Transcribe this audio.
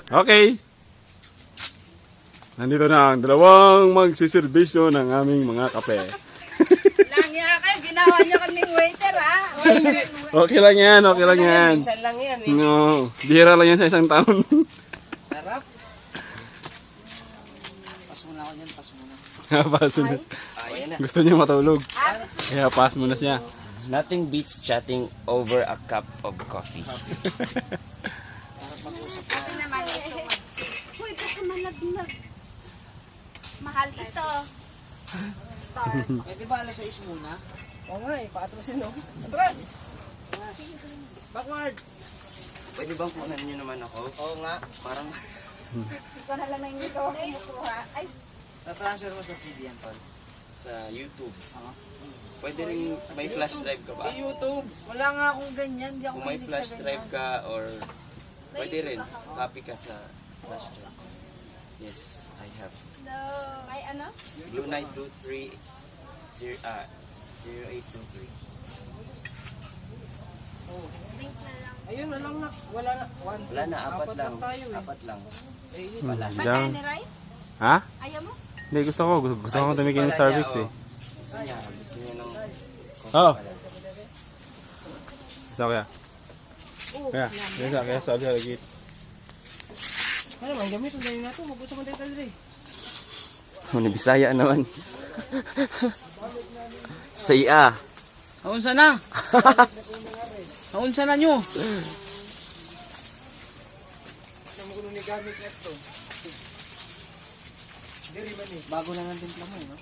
Okay. Nandito na ang dalawang magsiservisyo ng aming mga kape. Lang yan kayo, ginawa niyo kaming waiter ha. Okay lang yan, okay lang yan. Minsan lang yan eh. No, bihira lang yan sa isang taon. Sarap. Pas muna ako dyan, pas muna. Pass na. Ayan na. Gusto niya matulog. Kaya pass mo na siya. Nothing beats chatting over a cup of coffee. Ito naman gusto mag-sip. Uy, baka malaglag. Mahal ito. Star. Eh di ba alas 6 muna? Oo nga eh, paatrasin no? Atras! Backward! Pwede bang kunan nyo naman ako? Oo nga. Parang Ikaw na lang na ikaw ang kumukuha. Ay, Na-transfer mo sa CD yan, Tol. sa YouTube. Pwede rin may flash drive ka ba? Eh, YouTube! Wala nga akong ganyan. Di ako Kung may mahilig flash sa drive ganyan. ka or pwede rin, copy ka sa flash drive. Yes, I have. no. Ay, ano? Blue Knight 23 0823. Link na lang. Ayun, wala na. Wala na. One, Wala na, apat lang. tayo eh. Apat lang. Eh, yun. Wala. Ba't Diyan. ni Roy? Ha? Ayaw mo? Hindi, gusto ko tumikin ng pala Starbucks niya, eh. Gusto niya ng Oo. Gusto ko kaya. Kaya sabi sa lagi. Ano man, gamit ang ganyan nato. Mabuto mo tayo kalre. Ano, Bisaya naman. Saya. Naunsa na? Naunsa na nyo? Namu ko ni gamit neto. Diri man eh. Bago lang ang timpla mo eh, no?